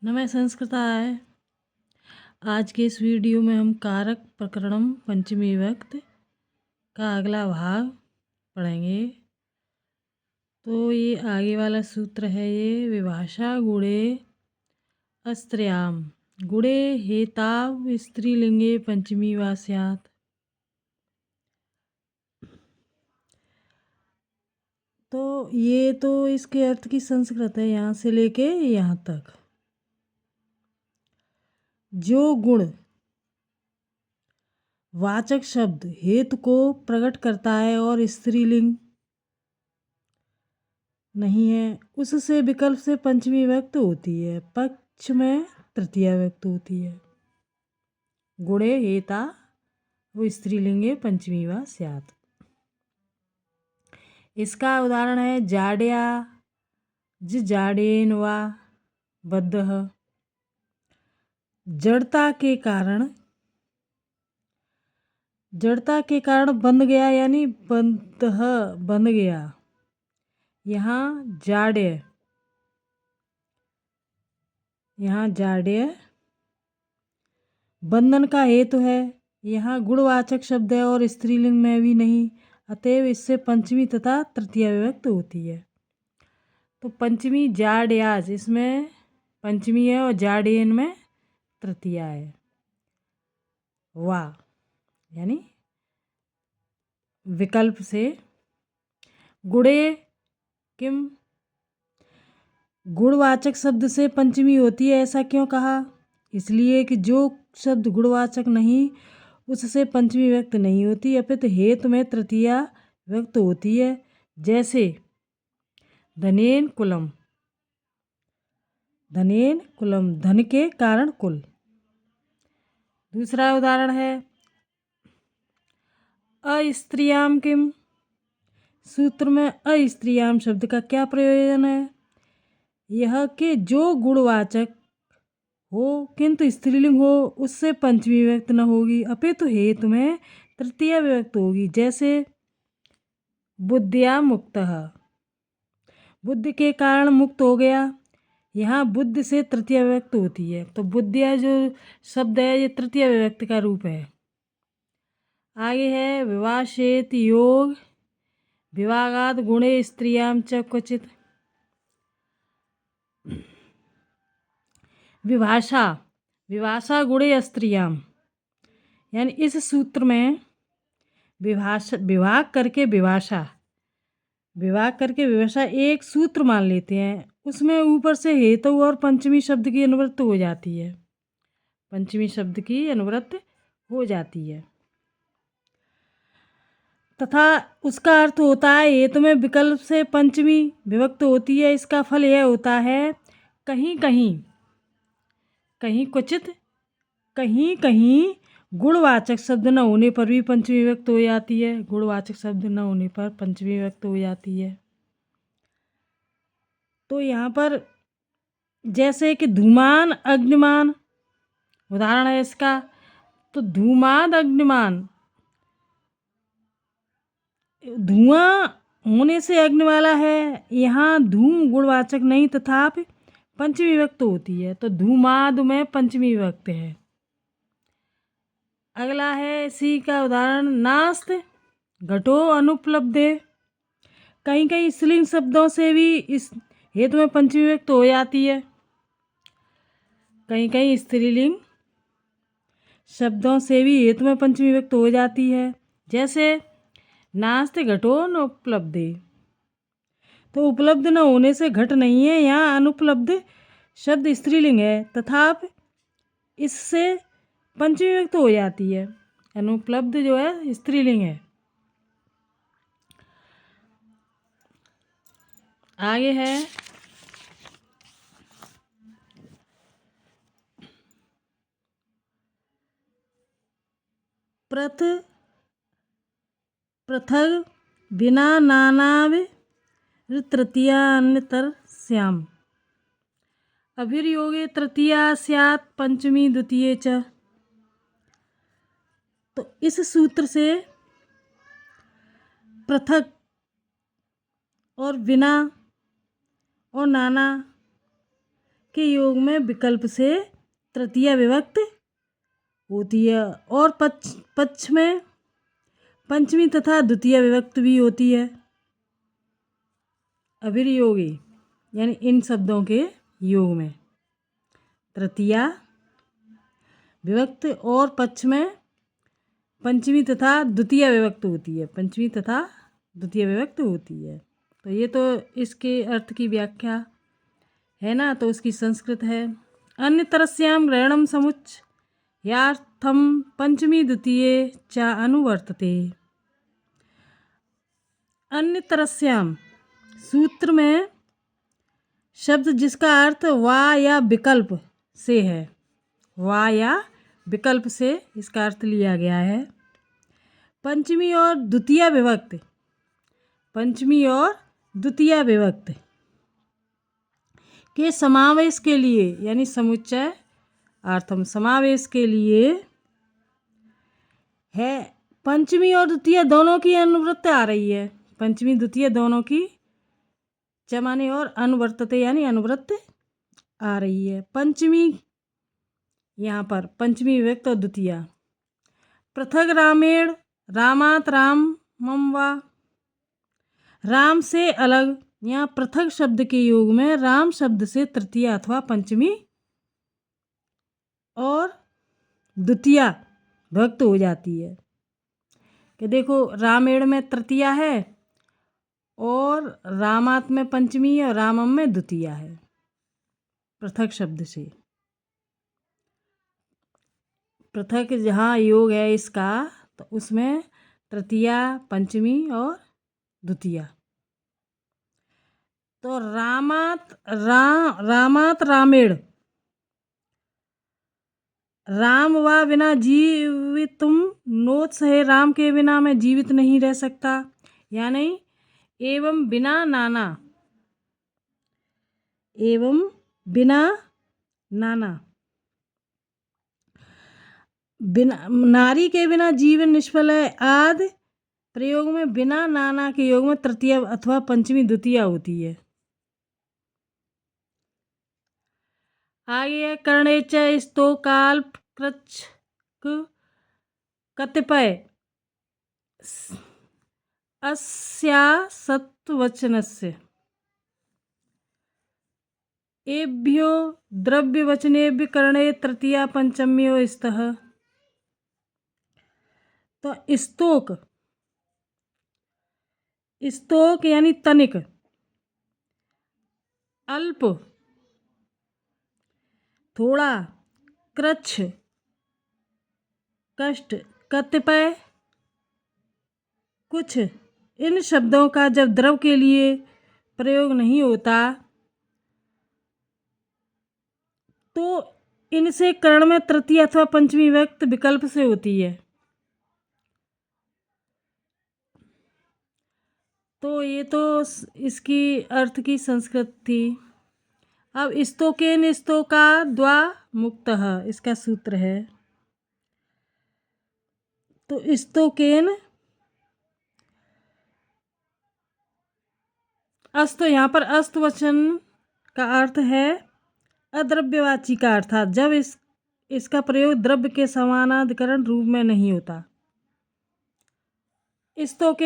नमः संस्कृताय। आज के इस वीडियो में हम कारक प्रकरणम पंचमी विभक्ति का अगला भाग पढ़ेंगे। तो ये आगे वाला सूत्र है, ये विभाषा गुणे अस्त्र्याम गुणे हेताव स्त्रीलिंगे पंचमी वा स्यात्। तो ये तो इसके अर्थ की संस्कृत है, यहाँ से लेके यहाँ तक। जो गुण वाचक शब्द हेतु को प्रकट करता है और स्त्रीलिंग नहीं है, उससे विकल्प से पंचमी व्यक्त होती है, पक्ष में तृतीया व्यक्त होती है। गुणे हेता वो स्त्रीलिंगे पंचमी वा स्यात्। इसका उदाहरण है जाड्या जाडेन वा बद्धः। जड़ता के कारण बंध गया, यानी बंधः बंध गया। यहाँ जाड्य बंधन का हेतु है। यहाँ गुणवाचक शब्द है और स्त्रीलिंग में भी नहीं, अतएव इससे पंचमी तथा तृतीया विभक्त होती है। तो पंचमी जाड्याज, इसमें पंचमी है और जाडेन में तृतीया है। वाह यानी विकल्प से। गुणे किम, गुणवाचक शब्द से पंचमी होती है, ऐसा क्यों कहा? इसलिए कि जो शब्द गुणवाचक नहीं उससे पंचमी व्यक्त नहीं होती, अपितु हेतु में तृतीया व्यक्त होती है। जैसे धनेन कुलम, धन के कारण कुल। दूसरा उदाहरण है अस्त्रियाम किम। सूत्र में अस्त्रियाम शब्द का क्या प्रयोजन है? यह कि जो गुणवाचक हो किंतु स्त्रीलिंग हो, उससे पंचमी विभक्त न होगी, अपितु हेतु में तृतीया विभक्त होगी। जैसे बुद्धिया मुक्तः, बुद्धि के कारण मुक्त हो गया, यहाँ बुद्धि से तृतीया विभक्त होती है। तो बुद्धिया जो शब्द है ये तृतीया विभक्त का रूप है। आगे है विवाशेत योग विभागाद गुणे स्त्रियाम च क्वचित। विभाषा गुणे स्त्रियाम, यानी इस सूत्र में विभाग करके विभाषा एक सूत्र मान लेते हैं। उसमें ऊपर से हेतु और पंचमी शब्द की अनुवृत्ति हो जाती है। तथा उसका अर्थ होता है हेतु में विकल्प से पंचमी विभक्त होती है। इसका फल यह होता है कहीं क्वचित, कहीं गुणवाचक शब्द न होने पर भी पंचमी विभक्त हो जाती है। गुणवाचक शब्द न होने पर पंचमी विभक्त हो जाती है। तो यहाँ पर जैसे कि धूमान अग्निमान उदाहरण है इसका। तो धूमान अग्निमान, धुआं होने से अग्नि वाला है, यहाँ धूम गुणवाचक नहीं तथापि पंचमी विभक्त होती है। तो धूमाद में पंचमी विभक्त है। अगला है इसी का उदाहरण नास्त घटो अनुपलब्धे। कहीं स्त्रीलिंग शब्दों से भी इस हेतु में पंचमी विभक्त हो जाती है। कहीं स्त्रीलिंग शब्दों से भी हेतु में पंचमी विभक्त हो जाती है। जैसे नास्ते घटो न उपलब्धे, तो उपलब्ध न होने से घट नहीं है, यहाँ अनुपलब्ध शब्द स्त्रीलिंग है तथापि इससे पंचमी विभक्त हो जाती है। अनुपलब्ध जो है स्त्रीलिंग है। आगे है पृथग बिना नानाव तृतीया अन्यतर श्याम। अभिर्योगे तृतीया स्यात् पंचमी द्वितीये च। तो इस सूत्र से पृथक और बिना और नाना के योग में विकल्प से तृतीया विभक्त होती है और पक्ष में पंचमी तथा द्वितीय विभक्त भी होती है। अविर्योगी यानी इन शब्दों के योग में तृतीया विभक्त और पक्ष में पंचमी तथा द्वितीय विभक्त होती है। पंचमी तथा द्वितीय विभक्त होती है। तो ये तो इसके अर्थ की व्याख्या है ना, तो उसकी संस्कृत है। अन्यतरस्याम ग्रहणम समुच्च यार्थम पंचमी द्वितीये च अनुवर्तते। अन्यतरस्याम सूत्र में शब्द जिसका अर्थ वा या विकल्प से है, वा या विकल्प से इसका अर्थ लिया गया है। पंचमी और द्वितीय विभक्त, पंचमी और द्वितीय विभक्त के समावेश के लिए यानी समुच्चय अर्थम समावेश के लिए है। पंचमी और द्वितीय दोनों की अनुवृत्ति आ रही है। पंचमी द्वितीय दोनों की जमाने और अनुवर्तते यानी अनुवृत्ति आ रही है। पंचमी यहाँ पर पंचमी विभक्त और द्वितीय। पृथक रामेण रामात रामम वा, राम से अलग, यहाँ पृथक शब्द के योग में राम शब्द से तृतीय अथवा पंचमी और द्वितीय विभक्त हो जाती है। कि देखो रामेण में तृतीया है और रामात में पंचमी और रामम में द्वितीय है। पृथक शब्द से पृथक जहाँ योग है इसका, तो उसमें तृतीया पंचमी और द्वितीय। तो रामात रामेण, राम वा बिना जीवित तुम नोत्सहे, राम के बिना मैं जीवित नहीं रह सकता। यानी एवं बिना नाना, एवं बिना नाना, बिना नारी के बिना जीवन निष्फल है आदि प्रयोग में बिना नाना के योग में तृतीय अथवा पंचमी द्वितीय होती है। आगे कर्णे च स्तो काल्प कृच्छ कतिपय अस्या सत्वचनस्य एभ्यो द्रव्यवचनेभ्य कर्णे तृतीया पंचम्यो स्तः। तो स्तोक, स्तोक यानी तनिक, अल्प थोड़ा, कृच्छ कष्ट, कतिपय कुछ, इन शब्दों का जब द्रव के लिए प्रयोग नहीं होता तो इनसे कर्ण में तृतीय अथवा पंचमी विभक्त विकल्प से होती है। तो ये तो इसकी अर्थ की संस्कृत थी। अब स्तोकेन स्तोका द्वा मुक्तः इसका सूत्र है। तो स्तोकेन अस्त, यहाँ पर अस्त वचन का अर्थ है अद्रव्यवाची का, अर्थात जब इसका प्रयोग द्रव्य के समानाधिकरण रूप में नहीं होता। स्तोकेन